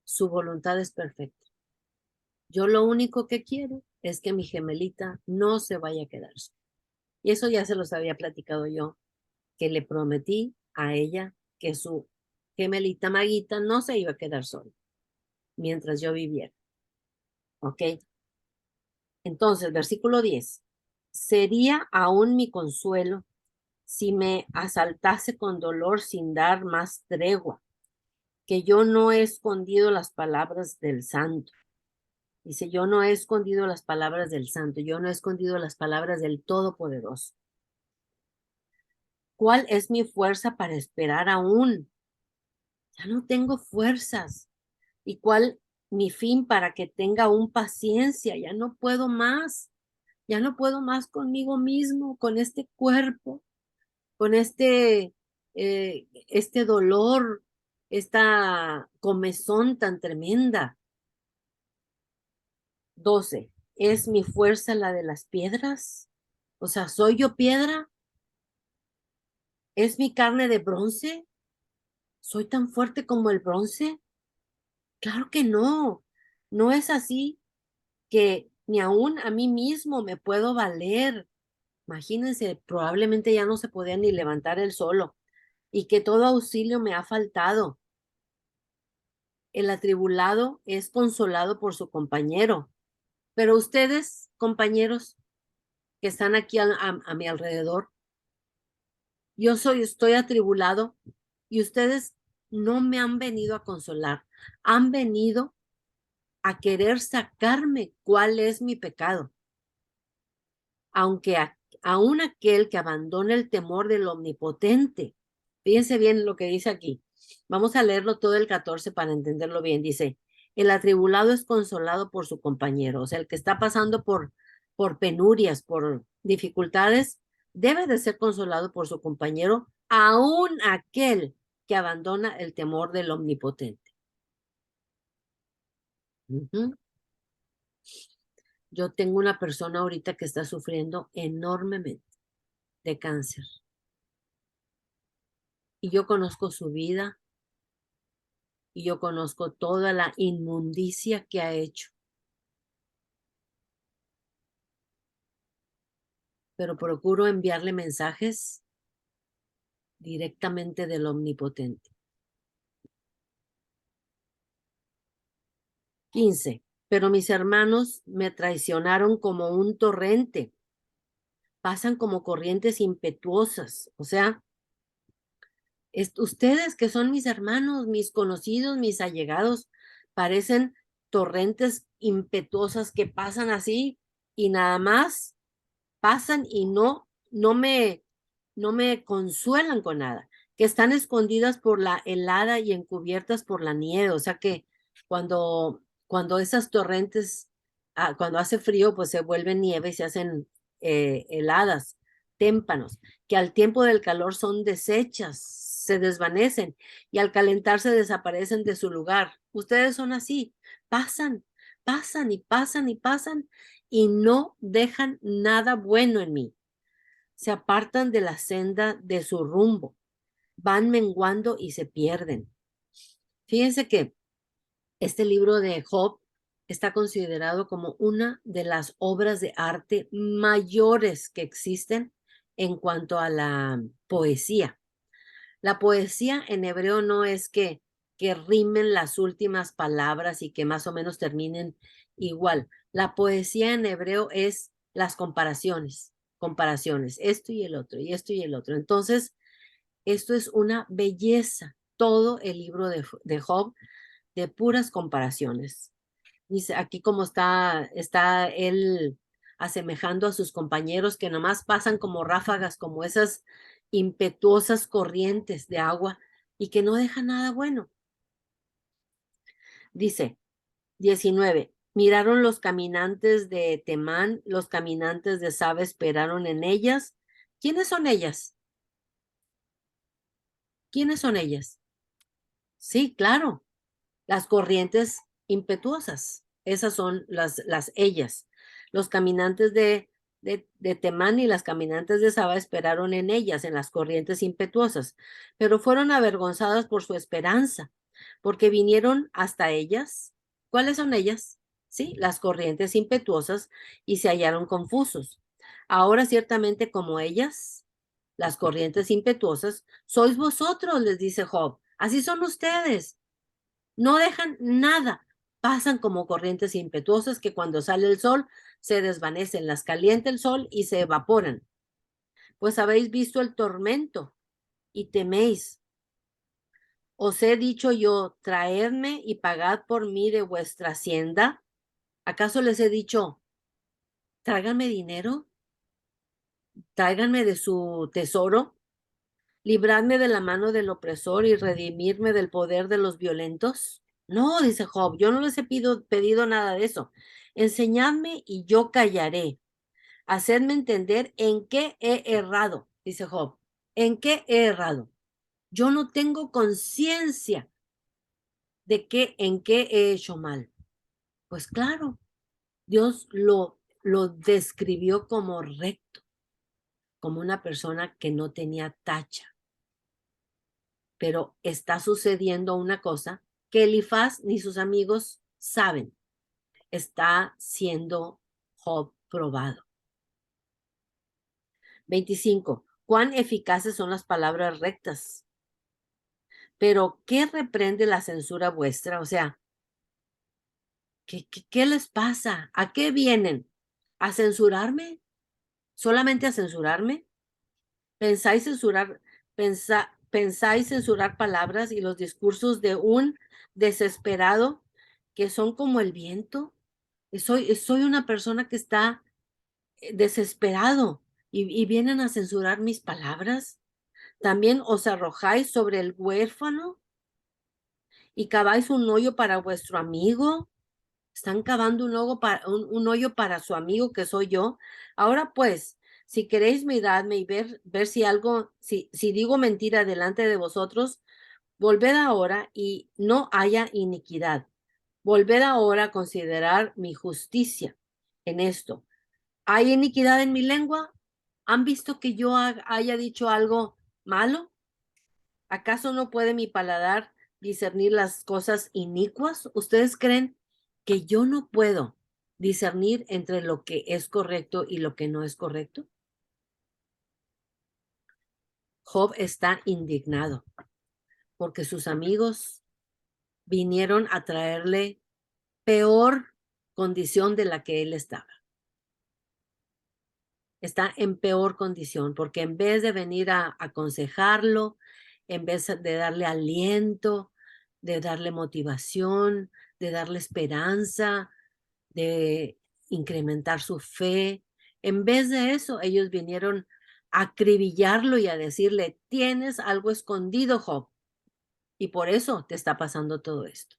Su voluntad es perfecta. Yo lo único que quiero es que mi gemelita no se vaya a quedar sola. Y eso ya se los había platicado yo, que le prometí a ella que su gemelita Maguita no se iba a quedar sola mientras yo viviera. ¿Ok? Entonces, versículo 10. Sería aún mi consuelo si me asaltase con dolor sin dar más tregua, que yo no he escondido las palabras del santo. Dice, yo no he escondido las palabras del Santo, yo no he escondido las palabras del Todopoderoso. ¿Cuál es mi fuerza para esperar aún? Ya no tengo fuerzas. ¿Y cuál mi fin para que tenga aún paciencia? Ya no puedo más. Ya no puedo más conmigo mismo, con este cuerpo, con este dolor, esta comezón tan tremenda. 12. ¿Es mi fuerza la de las piedras? O sea, ¿soy yo piedra? ¿Es mi carne de bronce? ¿Soy tan fuerte como el bronce? Claro que no. No es así que ni aún a mí mismo me puedo valer. Imagínense, probablemente ya no se podía ni levantar él solo y que todo auxilio me ha faltado. El atribulado es consolado por su compañero. Pero ustedes, compañeros, que están aquí a mi alrededor, estoy atribulado y ustedes no me han venido a consolar, han venido a querer sacarme cuál es mi pecado. Aunque aún aquel que abandona el temor del omnipotente, fíjense bien lo que dice aquí. Vamos a leerlo todo el 14 para entenderlo bien. Dice, el atribulado es consolado por su compañero, o sea, el que está pasando por penurias, por dificultades, debe de ser consolado por su compañero, aún aquel que abandona el temor del omnipotente. Yo tengo una persona ahorita que está sufriendo enormemente de cáncer. Y yo conozco su vida y yo conozco toda la inmundicia que ha hecho. Pero procuro enviarle mensajes directamente del Omnipotente. 15. Pero mis hermanos me traicionaron como un torrente. Pasan como corrientes impetuosas. O sea, ustedes que son mis hermanos, mis conocidos, mis allegados, parecen torrentes impetuosas que pasan así y nada más pasan y no me consuelan con nada, que están escondidas por la helada y encubiertas por la nieve, o sea que cuando esas torrentes, cuando hace frío, pues se vuelven nieve y se hacen heladas, témpanos, que al tiempo del calor son deshechas, se desvanecen y al calentarse desaparecen de su lugar. Ustedes son así, pasan y pasan y pasan y no dejan nada bueno en mí. Se apartan de la senda de su rumbo, van menguando y se pierden. Fíjense que este libro de Job está considerado como una de las obras de arte mayores que existen en cuanto a la poesía. La poesía en hebreo no es que rimen las últimas palabras y que más o menos terminen igual. La poesía en hebreo es las comparaciones, esto y el otro, y esto y el otro. Entonces, esto es una belleza, todo el libro de Job, de puras comparaciones. Dice aquí como está él asemejando a sus compañeros que nomás pasan como ráfagas, como esas impetuosas corrientes de agua y que no dejan nada bueno. Dice 19. Miraron los caminantes de Temán, los caminantes de Saba esperaron en ellas. ¿Quiénes son ellas? ¿Quiénes son ellas? Sí, claro, las corrientes impetuosas. Esas son las ellas. Los caminantes de Temán y las caminantes de Saba esperaron en ellas, en las corrientes impetuosas, pero fueron avergonzadas por su esperanza, porque vinieron hasta ellas. ¿Cuáles son ellas? Sí, las corrientes impetuosas y se hallaron confusos. Ahora ciertamente como ellas, las corrientes impetuosas, sois vosotros, les dice Job. Así son ustedes. No dejan nada. Pasan como corrientes impetuosas que cuando sale el sol se desvanecen, las calienta el sol y se evaporan. Pues habéis visto el tormento y teméis. Os he dicho yo, traedme y pagad por mí de vuestra hacienda. ¿Acaso les he dicho, tráiganme dinero? Tráiganme de su tesoro, libradme de la mano del opresor y redimirme del poder de los violentos. No, dice Job, yo no les he pedido nada de eso. Enseñadme y yo callaré. Hacedme entender en qué he errado, dice Job. ¿En qué he errado? Yo no tengo conciencia de en qué he hecho mal. Pues claro, Dios lo describió como recto, como una persona que no tenía tacha. Pero está sucediendo una cosa que Elifaz ni sus amigos saben. Está siendo Job probado. 25. Cuán eficaces son las palabras rectas. Pero, ¿qué reprende la censura vuestra? O sea, ¿qué les pasa? ¿A qué vienen? ¿A censurarme? ¿Solamente a censurarme? ¿Pensáis censurar palabras y los discursos de un desesperado que son como el viento? Soy una persona que está desesperado y vienen a censurar mis palabras. También os arrojáis sobre el huérfano y caváis un hoyo para vuestro amigo. Están cavando un hoyo para su amigo que soy yo. Ahora pues, si queréis miradme y ver si digo mentira delante de vosotros, volved ahora y no haya iniquidad. Volved ahora a considerar mi justicia en esto. ¿Hay iniquidad en mi lengua? ¿Han visto que yo haya dicho algo malo? ¿Acaso no puede mi paladar discernir las cosas inicuas? ¿Ustedes creen que yo no puedo discernir entre lo que es correcto y lo que no es correcto? Job está indignado porque sus amigos vinieron a traerle peor condición de la que él estaba. Está en peor condición porque en vez de venir a aconsejarlo, en vez de darle aliento, de darle motivación, de darle esperanza, de incrementar su fe, en vez de eso, ellos vinieron a acribillarlo y a decirle, tienes algo escondido, Job, y por eso te está pasando todo esto.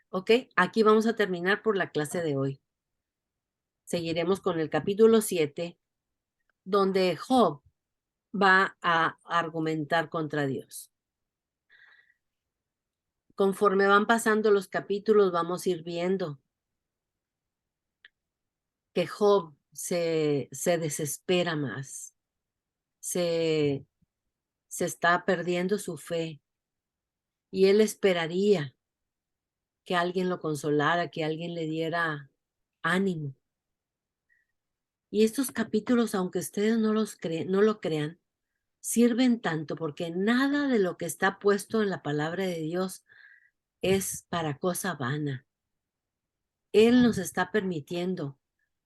Ok, aquí vamos a terminar por la clase de hoy. Seguiremos con el capítulo 7, donde Job va a argumentar contra Dios. Conforme van pasando los capítulos, vamos a ir viendo que Job se desespera más, se está perdiendo su fe y él esperaría que alguien lo consolara, que alguien le diera ánimo. Y estos capítulos, aunque ustedes no lo crean, sirven tanto porque nada de lo que está puesto en la palabra de Dios es para cosa vana. Él nos está permitiendo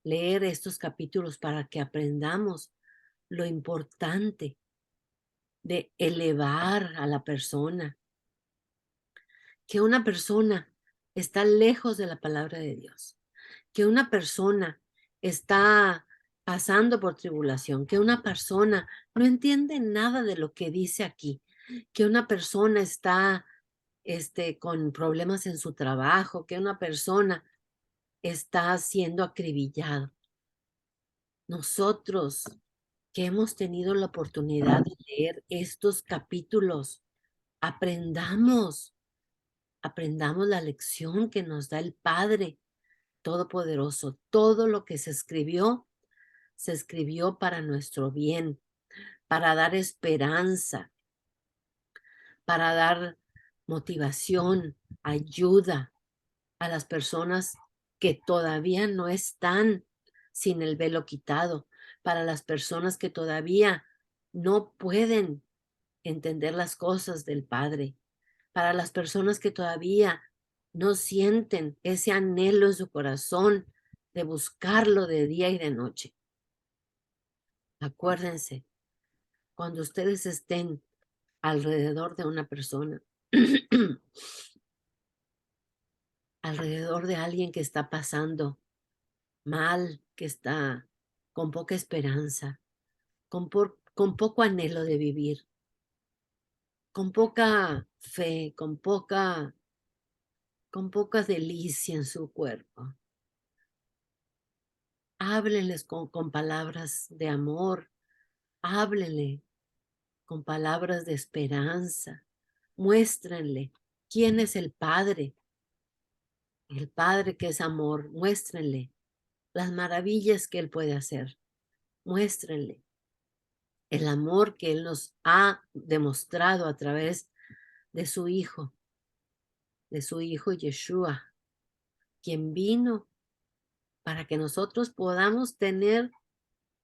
leer estos capítulos para que aprendamos lo importante de elevar a la persona, que una persona está lejos de la palabra de Dios, que una persona está pasando por tribulación, que una persona no entiende nada de lo que dice aquí, que una persona está con problemas en su trabajo, que una persona está siendo acribillado. Nosotros que hemos tenido la oportunidad de leer estos capítulos, aprendamos la lección que nos da el Padre Todopoderoso. Todo lo que se escribió para nuestro bien, para dar esperanza, para dar motivación, ayuda a las personas que todavía no están sin el velo quitado, para las personas que todavía no pueden entender las cosas del Padre, para las personas que todavía no sienten ese anhelo en su corazón de buscarlo de día y de noche. Acuérdense, cuando ustedes estén alrededor de una persona alrededor de alguien que está pasando mal, que está con poca esperanza, con poco anhelo de vivir, con poca fe, con poca delicia en su cuerpo. Háblenles con palabras de amor, háblenle con palabras de esperanza, muéstrenle quién es el Padre que es amor, muéstrenle las maravillas que Él puede hacer, muéstrenle el amor que Él nos ha demostrado a través de su Hijo Yeshua, quien vino para que nosotros podamos tener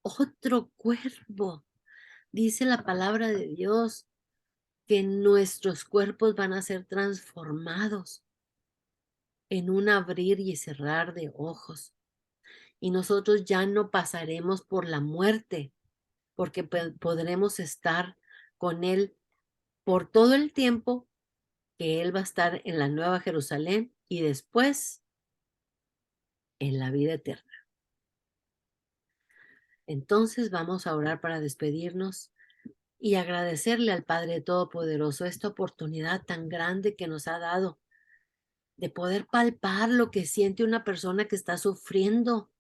otro cuerpo. Dice la palabra de Dios que nuestros cuerpos van a ser transformados en un abrir y cerrar de ojos. Y nosotros ya no pasaremos por la muerte, porque podremos estar con Él por todo el tiempo que Él va a estar en la Nueva Jerusalén y después en la vida eterna. Entonces vamos a orar para despedirnos y agradecerle al Padre Todopoderoso esta oportunidad tan grande que nos ha dado de poder palpar lo que siente una persona que está sufriendo.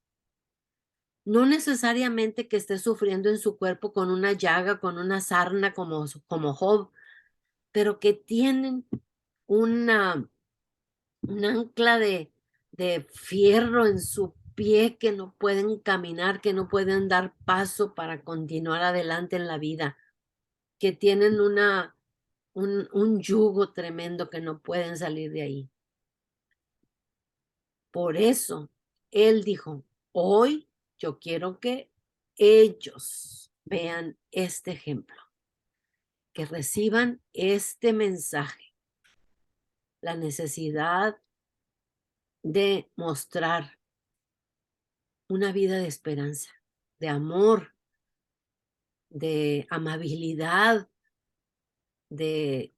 No necesariamente que esté sufriendo en su cuerpo con una llaga, con una sarna como Job, pero que tienen un ancla de fierro en su pie, que no pueden caminar, que no pueden dar paso para continuar adelante en la vida, que tienen un yugo tremendo que no pueden salir de ahí. Por eso Él dijo, hoy yo quiero que ellos vean este ejemplo, que reciban este mensaje, la necesidad de mostrar una vida de esperanza, de amor, de amabilidad, de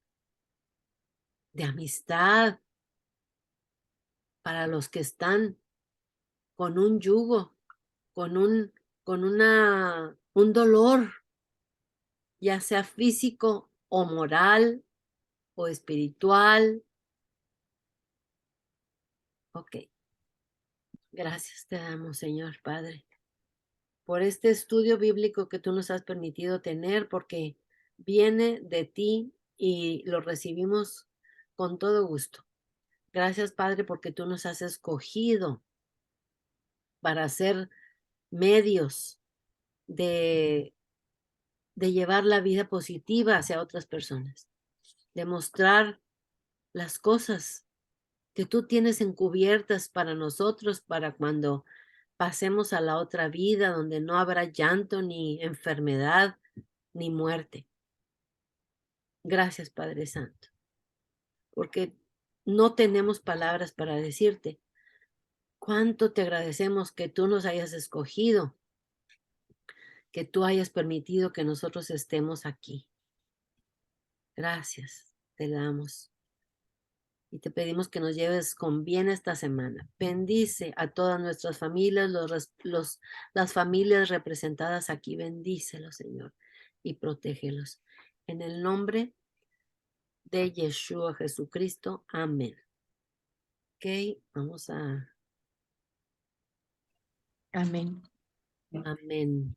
amistad para los que están con un yugo, con un dolor, ya sea físico o moral o espiritual. Ok. Gracias te damos, Señor Padre, por este estudio bíblico que tú nos has permitido tener, porque viene de ti y lo recibimos con todo gusto. Gracias, Padre, porque tú nos has escogido para ser medios de llevar la vida positiva hacia otras personas, de mostrar las cosas que tú tienes encubiertas para nosotros, para cuando pasemos a la otra vida donde no habrá llanto, ni enfermedad, ni muerte. Gracias, Padre Santo, porque no tenemos palabras para decirte cuánto te agradecemos que tú nos hayas escogido, que tú hayas permitido que nosotros estemos aquí. Gracias, te damos. Y te pedimos que nos lleves con bien esta semana. Bendice a todas nuestras familias, las familias representadas aquí. Bendícelos, Señor, y protégelos. En el nombre de Yeshua Jesucristo. Amén. Ok, vamos a... Amén. Amén.